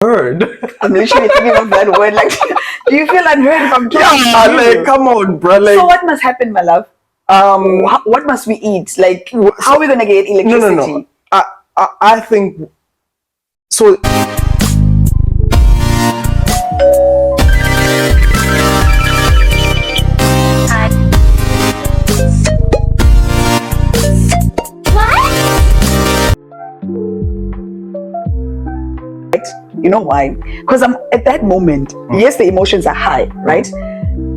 heard. I'm literally thinking of that word. Like, do you feel unheard if I'm talking Yeah, to you? like, come on, bro. Like, So what must happen, my love? What must we eat? Like, how are we gonna get electricity? no. I think so. You know why? Because I'm at that moment. Yes, the emotions are high, right?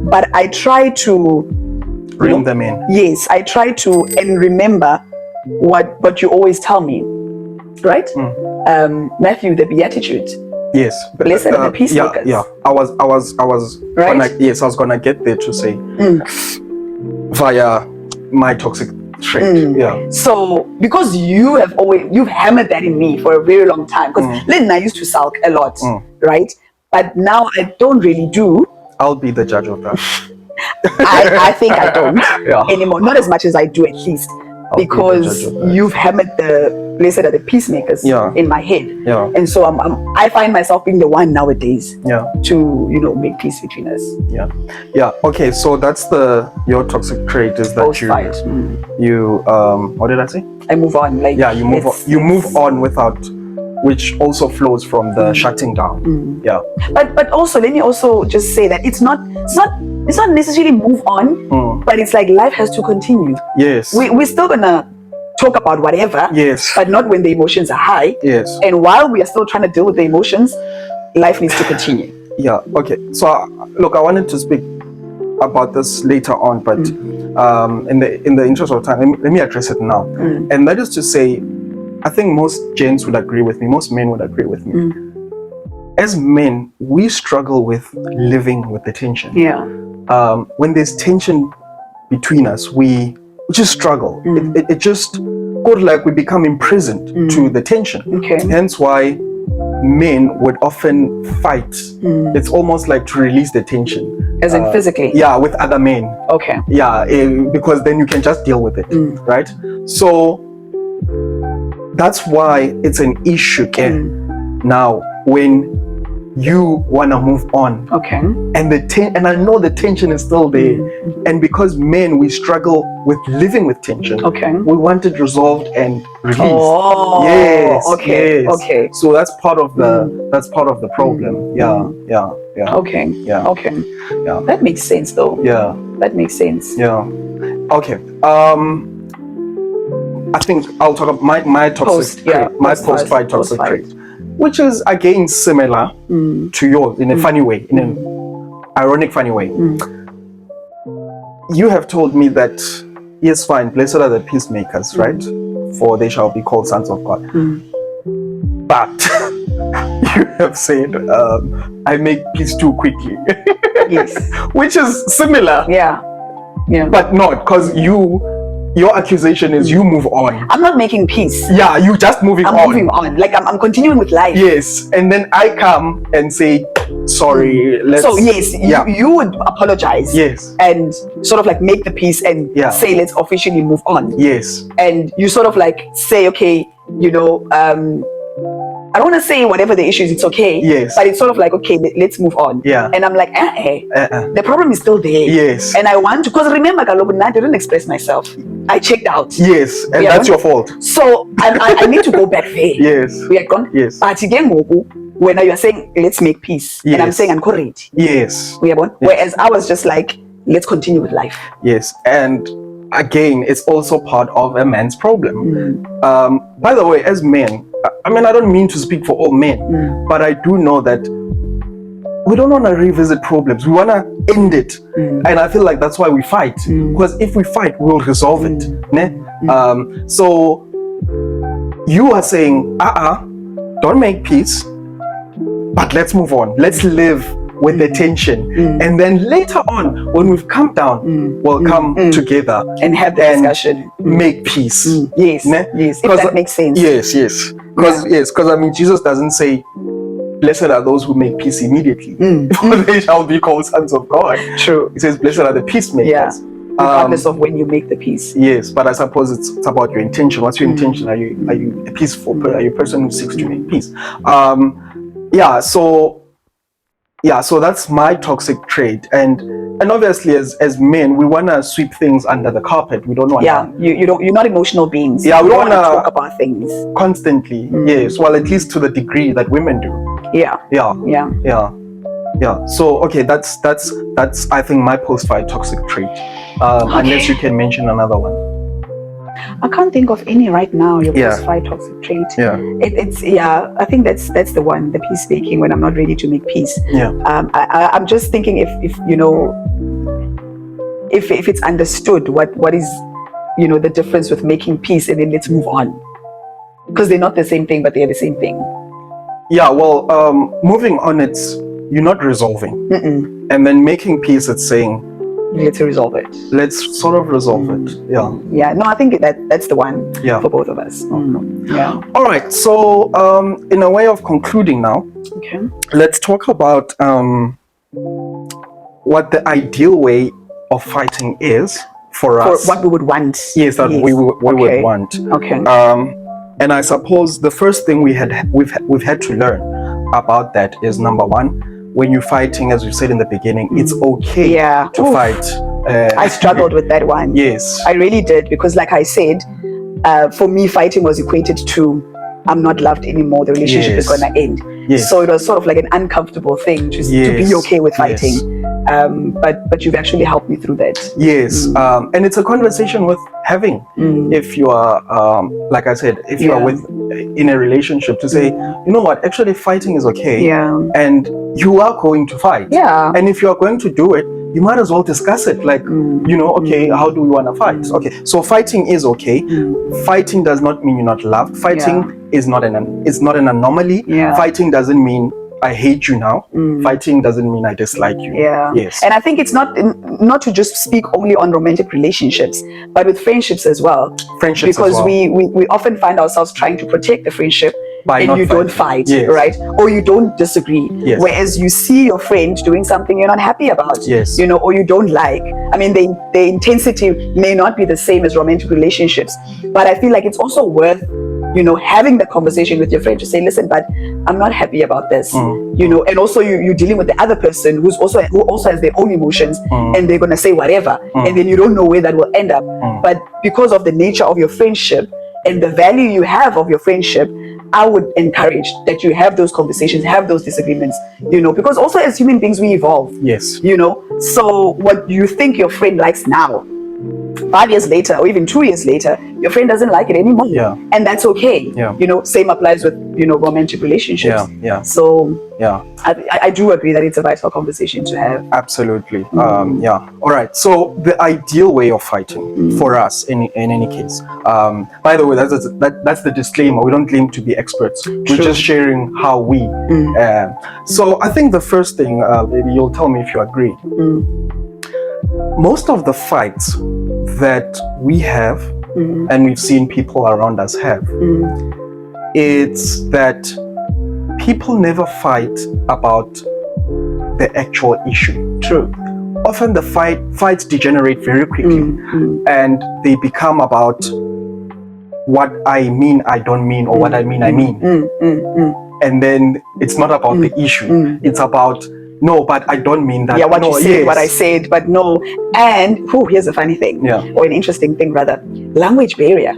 But I try to Bring them in. Yes, I try to and remember what you always tell me, right? Matthew, the Beatitudes. Yes. Blessed are the peacemakers. Yeah. I was Right? I was gonna get there to say via my toxic trait. Yeah. So because you've hammered that in me for a very long time. Because Lynn and I used to sulk a lot, right? But now I don't really do. I'll be the judge of that. I think I don't anymore. Not as much as I do, at least. Because you've hammered the blessed are the peacemakers in my head. Yeah. And so I find myself being the one nowadays to make peace between us. Yeah. Okay, so that's your toxic trait is that you what did I say? I move on. Like you move on without, which also flows from the shutting down. Yeah. But also let me also just say that it's not necessarily move on, but it's like life has to continue. Yes. We're still gonna talk about whatever. Yes. But not when the emotions are high. Yes. And while we are still trying to deal with the emotions, life needs to continue. Yeah. Okay. So look, I wanted to speak about this later on, but in the interest of time, let me address it now. And that is to say, I think most gents would agree with me, most men would agree with me. As men, we struggle with living with the tension. Yeah. When there's tension between us, we just struggle. It just goes like we become imprisoned to the tension. Okay. Hence why men would often fight. It's almost like to release the tension. As in physically? Yeah, with other men. Okay. Yeah, because then you can just deal with it, right? So that's why it's an issue now when you want to move on. Okay. And I know the tension is still there. And because men, we struggle with living with tension. Okay. We want it resolved and released. Oh. Yes. Okay. Yes. Okay. So that's part of the problem. Yeah. Okay. Yeah. Okay. Yeah. That makes sense though. Yeah. That makes sense. Yeah. Okay. I think I'll talk about my toxic trait, my post-fight toxic trait, which is again similar to yours in a funny way, in an ironic funny way. You have told me that, yes, fine, blessed are the peacemakers, right? For they shall be called sons of God. But you have said, I make peace too quickly. Yes. Which is similar. Yeah. But not, because your accusation is you move on. I'm not making peace. Yeah, you just moving on. I'm moving on. Like I'm continuing with life. Yes. And then I come and say, sorry, So yes, you would apologize. Yes. And sort of like make the peace and say, let's officially move on. Yes. And you sort of like say, okay, I don't want to say whatever the issue is, it's okay. Yes. But it's sort of like, okay, let's move on. Yeah. And I'm like, the problem is still there. Yes. And I want to, because remember, I didn't express myself. I checked out. Yes. And that's your fault. So I need to go back there. Yes. We are gone. Yes. But again, when you're saying, let's make peace. Yes. And I'm saying, I'm correct. Yes. We are gone. Yes. Whereas I was just like, let's continue with life. Yes. And again, it's also part of a man's problem. By the way, as men, I mean, I don't mean to speak for all men, but I do know that we don't want to revisit problems. We want to end it. And I feel like that's why we fight. Because if we fight, we'll resolve it. So you are saying, don't make peace, but let's move on. Let's live with the tension. And then later on, when we've come down, we'll come together and have the discussion. Make peace. Yes. Yes. If that makes sense. Yes. Because I mean, Jesus doesn't say, blessed are those who make peace immediately, for they shall be called sons of God. True. He says, blessed are the peacemakers. Yeah. Regardless of when you make the peace. Yes, but I suppose it's about your intention. What's your intention? Are you a peaceful person? Are you a person who seeks to make peace? Yeah, so that's my toxic trait, and obviously as men we want to sweep things under the carpet. We don't want you're not emotional beings. Yeah, we don't want to talk about things constantly. Yes, well, at least to the degree that women do. Yeah. So okay, that's I think my post-fight toxic trait. Unless you can mention another one. I can't think of any right now. Your post-fight toxic trait. I think that's the one, the peacemaking, when I'm not ready to make peace. I'm just thinking if you know, if it's understood what is, you know, the difference with making peace, and then let's move on, because they're not the same thing, but they're the same thing. Yeah, well, moving on, it's you're not resolving. And then making peace, it's saying let's resolve it. Let's sort of resolve it. Yeah, no, I think that's the one for both of us. Yeah. All right, so in a way of concluding now, let's talk about what the ideal way of fighting is for us. What we would want. Yes, that we would want. Okay. And I suppose the first thing we've had to learn about that is, number one, when you're fighting, as we said in the beginning, it's okay to fight. I struggled with that one. Yes. I really did, because like I said, for me, fighting was equated to I'm not loved anymore, the relationship is going to end. So it was sort of like an uncomfortable thing to be okay with fighting. But you've actually helped me through that. And it's a conversation worth having. If you are, like I said, if you are in a relationship, to say, you know what, actually fighting is okay. And you are going to fight. And if you are going to do it, you might as well discuss it. Like, you know, okay, how do we want to fight? Okay, so fighting is okay. Fighting does not mean you're not loved. Fighting is not an anomaly. Fighting doesn't mean I hate you now. Fighting doesn't mean I dislike you. Yes. And I think it's not to just speak only on romantic relationships, but with friendships as well. Because we often find ourselves trying to protect the friendship, and you don't fight, right? Or you don't disagree. Whereas you see your friend doing something you're not happy about, you know, or you don't like. I mean, the intensity may not be the same as romantic relationships, but I feel like it's also worth, you know, having the conversation with your friend to say, listen, but I'm not happy about this, you know, and also you're dealing with the other person who also has their own emotions, and they're going to say whatever, and then you don't know where that will end up. But because of the nature of your friendship and the value you have of your friendship, I would encourage that you have those conversations, have those disagreements, you know, because also as human beings, we evolve. You know, so what you think your friend likes now, 5 years later or even 2 years later, your friend doesn't like it anymore. And that's okay. You know, same applies with, you know, romantic relationships. So I do agree that it's a vital conversation to have. Absolutely. All right. So the ideal way of fighting for us in any case. By the way, that's the disclaimer. We don't claim to be experts. We're just sharing how we. So I think the first thing, maybe you'll tell me if you agree. Most of the fights that we have, and we've seen people around us have, it's that people never fight about the actual issue. Often the fights degenerate very quickly, and they become about what I mean I don't mean, or what I mean I mean. And then it's not about the issue. It's about, no, but I don't mean that. What you said, what I said, but no. And here's a funny thing, or an interesting thing rather. Language barrier.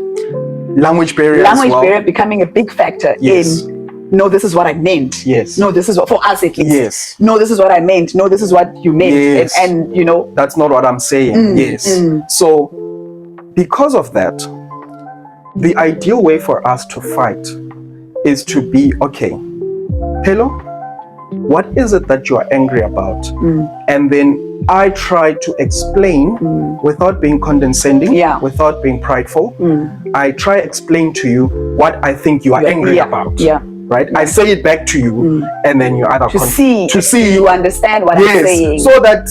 Language barrier becoming a big factor in, no, this is what I meant. No, this is what, for us at least. No, this is what I meant. No, this is what you meant. And you know, that's not what I'm saying. So because of that, the ideal way for us to fight is to be, okay, Pelo, what is it that you are angry about? And then I try to explain without being condescending, without being prideful. I try to explain to you what I think you are angry about. Right? I say it back to you, and then you either to see you understand what I'm saying. So that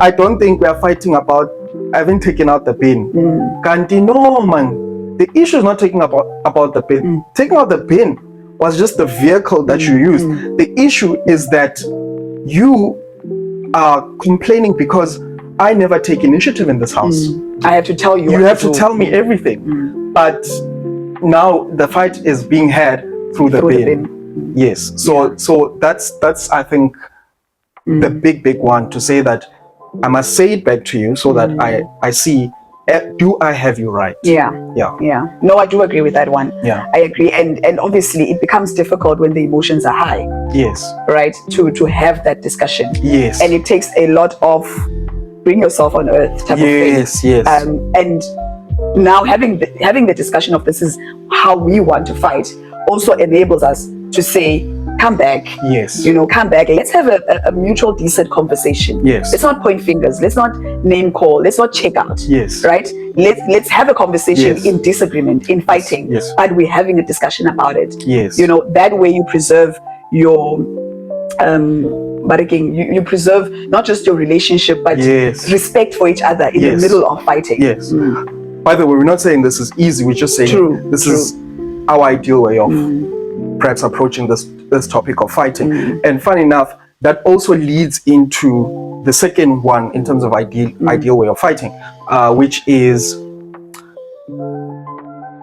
I don't think we are fighting about I haven't taken out the bin. Kanti, no, man. The issue is not taking about the bin. Taking out the bin was just the vehicle that you used. The issue is that you are complaining because I never take initiative in this house. I have to tell you. You have to tell me everything. But now the fight is being had through the bin. Yes. So that's I think the big one, to say that I must say it back to you so that I see, do I have you right? Yeah. No, I do agree with that one. Yeah. I agree. And obviously it becomes difficult when the emotions are high. Yes. Right? To have that discussion. Yes. And it takes a lot of bring yourself on earth type of thing. Yes. And now having the discussion of this is how we want to fight also enables us to say, come back. Yes. Come back. Let's have a mutual, decent conversation. Yes. Let's not point fingers. Let's not name call. Let's not check out. Yes. Right? Let's have a conversation in disagreement, in fighting. Yes. But we're having a discussion about it. Yes. That way you preserve your but again, you preserve not just your relationship, but respect for each other in the middle of fighting. Yes. By the way, we're not saying this is easy. We're just saying this is our ideal way of perhaps approaching this topic of fighting. And funny enough, that also leads into the second one in terms of ideal way of fighting, which is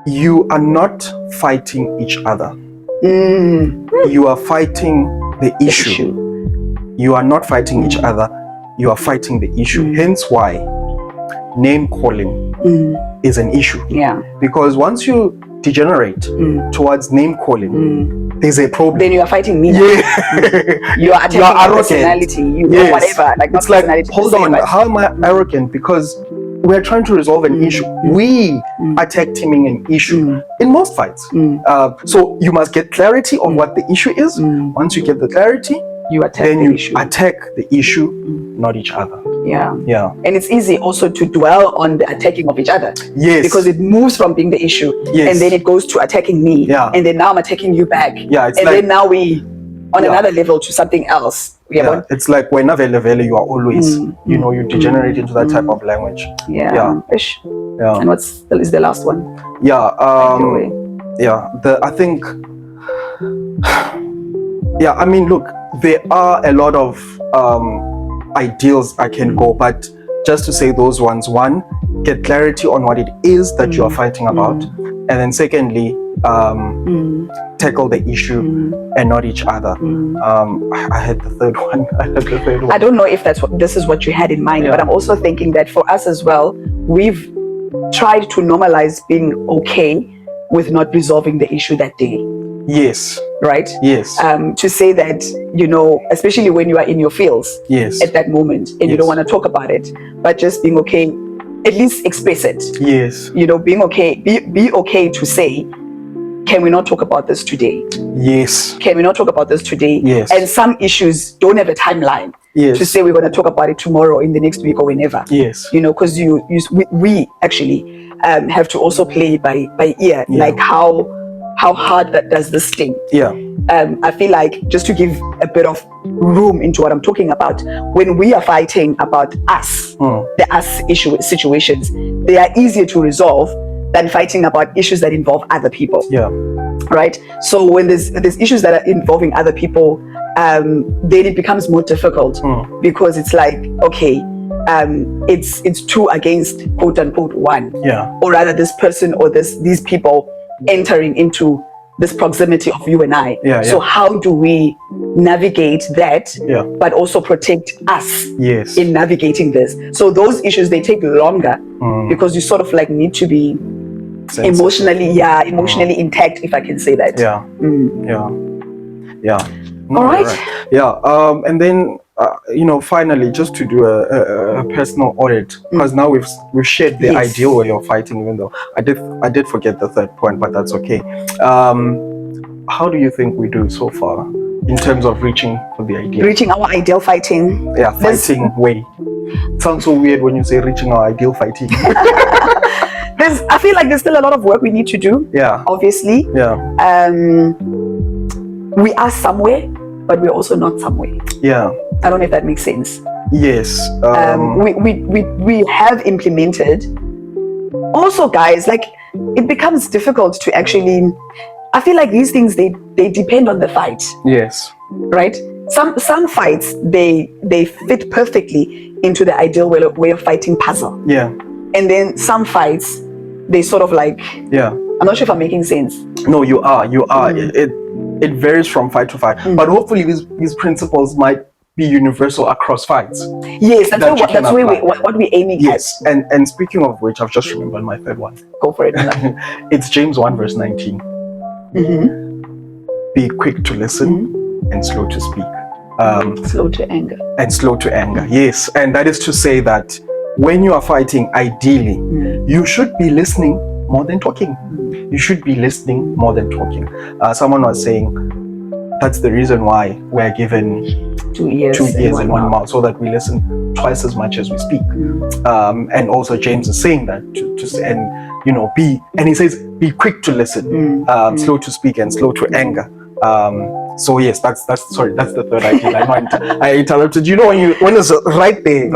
you are not fighting each other. You are fighting the issue. You are not fighting each other. You are fighting the issue. Hence why name calling is an issue. Yeah. Because once you degenerate towards name calling, there's a problem. Then you are fighting me. Yeah. You are attacking my personality. Whatever. Like, not it's like, personality. hold on, how am I arrogant? Because we're trying to resolve an issue. We are tag teaming an issue in most fights. So you must get clarity on what the issue is. Once you get the clarity, you attack the issue, not each other. Yeah. And it's easy also to dwell on the attacking of each other. Yes. Because it moves from being the issue, and then it goes to attacking me. Yeah. And then now I'm attacking you back. Yeah. It's and like, then now we on another level to something else. Yeah. It's like whenever you are always, you degenerate into that type of language. Yeah. And what is the last one? I think. I mean, look, there are a lot of ideals I can go, but just to say those ones: one, get clarity on what it is that you are fighting about, and then secondly, tackle the issue and not each other. I had the third one. I don't know if this is what you had in mind, but I'm also thinking that for us as well, we've tried to normalize being okay with not resolving the issue that day. Yes. Right? Yes. To say that, especially when you are in your feels at that moment and you don't want to talk about it, but just being okay, at least express it. Yes. Being okay, be okay to say, can we not talk about this today? Yes. Can we not talk about this today? Yes. And some issues don't have a timeline to say we're going to talk about it tomorrow, in the next week, or whenever. Yes. Because we actually have to also play by ear, like how hard does this sting? Yeah. I feel like, just to give a bit of room into what I'm talking about, when we are fighting about us, the us situations, they are easier to resolve than fighting about issues that involve other people. Yeah. Right? So when there's issues that are involving other people, then it becomes more difficult because it's like, okay, it's two against quote unquote one. Yeah. Or rather, this person or these people entering into this proximity of you and I. So how do we navigate that, but also protect us in navigating this? So those issues, they take longer because you sort of like need to be emotionally intact, if I can say that. All right. And then finally, just to do a personal audit, because now we've shared the ideal way of fighting, even though I did forget the third point, but that's okay. How do you think we do so far in terms of reaching for the ideal? Reaching our ideal fighting. Fighting way. It sounds so weird when you say reaching our ideal fighting. I feel like there's still a lot of work we need to do. Yeah. Obviously. Yeah. We are somewhere, but we're also not somewhere. Yeah. I don't know if that makes sense. Yes. We have implemented. Also, guys, like, it becomes difficult to actually. I feel like these things they depend on the fight. Yes. Right. Some fights they fit perfectly into the ideal way of fighting puzzle. Yeah. And then some fights they sort of like. Yeah. I'm not sure if I'm making sense. No, you are. It varies from fight to fight, but hopefully these principles might be universal across fights. Yes, that's what we're aiming at. Yes, and speaking of which, I've just remembered my third one. Go for it. It's James 1 verse 19. Be quick to listen and slow to speak. Slow to anger. And slow to anger, yes. And that is to say that when you are fighting, ideally, you should be listening more than talking. You should be listening more than talking. Someone was saying that's the reason why we're given 2 ears and one mouth, so that we listen twice as much as we speak. And also James is saying that to say, and you know, he says be quick to listen, slow to speak and slow to anger. So yes, that's the third idea. I know I interrupted. You know when it's right there.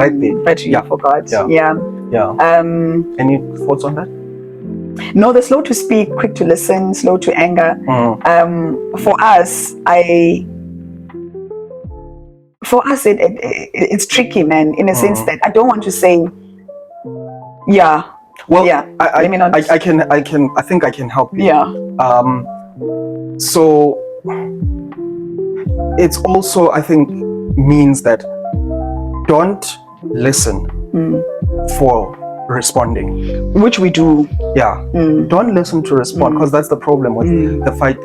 But you forgot. Yeah. Any thoughts on that? No, the slow to speak, quick to listen, slow to anger. For us, it's tricky, man, in a sense that I don't want to say, well, yeah. I think I can help you. Yeah. So it's also, I think, means that don't listen for responding, which we do. Don't listen to respond, because that's the problem with the fight,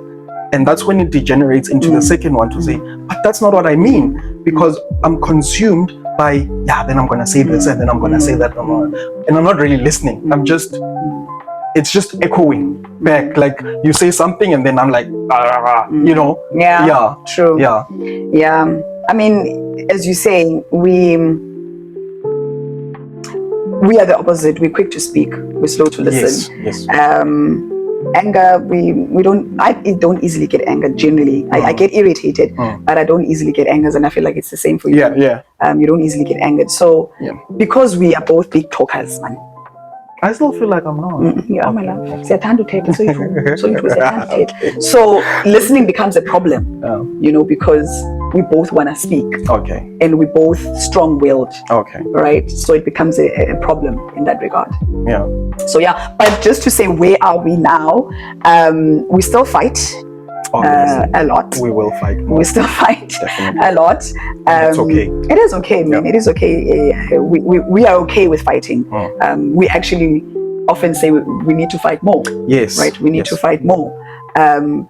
and that's when it degenerates into the second one, to say, but that's not what I mean, because I'm consumed by then I'm gonna say this and then I'm gonna say that, and I'm not really listening. It's just echoing back, like you say something and then I'm like, you know. True. I mean, as you say, we are the opposite. We're quick to speak, we're slow to listen. Yes. Anger, I don't easily get anger generally. I get irritated, but I don't easily get angers, and I feel like it's the same for you. You don't easily get angered. So because we are both big talkers, man. I still feel like I'm not. My love. So listening becomes a problem, you know, because we both want to speak. Okay. And we both strong-willed. Okay. Right? So it becomes a problem in that regard. Yeah. So but just to say, where are we now? We still fight. A lot. We will fight more. We still fight a lot. It's okay. It is okay, man. It is okay. We are okay with fighting. We actually often say we need to fight more. Yes. Right? We need to fight more.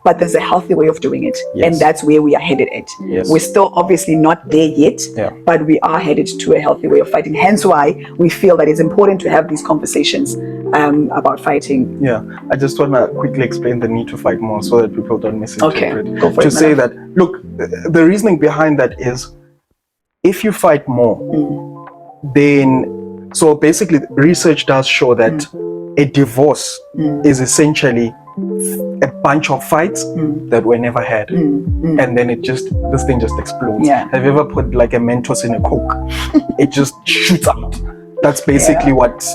But there's a healthy way of doing it. Yes. And that's where we are headed at. Yes. We're still obviously not there yet, but we are headed to a healthy way of fighting. Hence why we feel that it's important to have these conversations about fighting. I just want to quickly explain the need to fight more so that people don't misinterpret. Okay, go for it, say that, look, the reasoning behind that is, if you fight more, then, so basically research does show that a divorce is essentially a bunch of fights that were never had, and then this thing just explodes. Have you ever put like a Mentos in a Coke? It just shoots out. That's basically what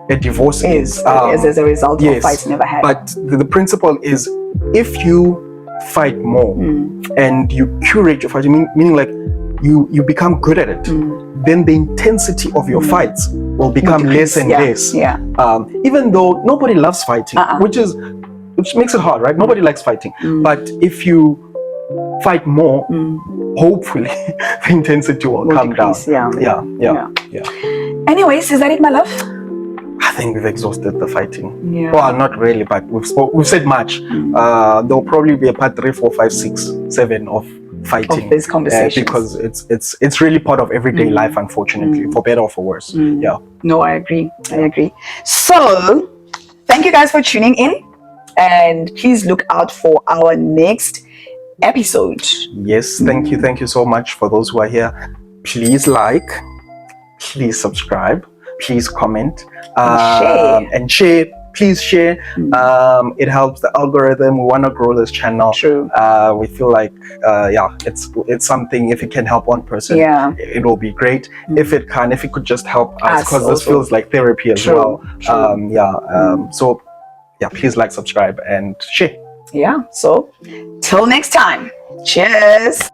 a divorce is as a result of fights never had. But the principle is, if you fight more and you curate your fighting, meaning like you become good at it, then the intensity of your fights will become less and less. Even though nobody loves fighting, which makes it hard, right? Nobody likes fighting. But if you fight more, hopefully the intensity will come decrease, down. Anyways, is that it, my love? I think we've exhausted the fighting. Well, not really, but we've said much. There'll probably be a part 3, 4, 5, 6, 7 of fighting, of these conversations, because it's really part of everyday life, unfortunately, for better or for worse. No, I agree. So thank you guys for tuning in, and please look out for our next episode. Yes, thank you so much for those who are here. Please like, please subscribe, please comment, and share. Please share. It helps the algorithm. We want to grow this channel. True. We feel like it's something, if it can help one person, it will be great. If it could just help us, because this feels like therapy as well. So please like, subscribe, and share. So till next time, cheers.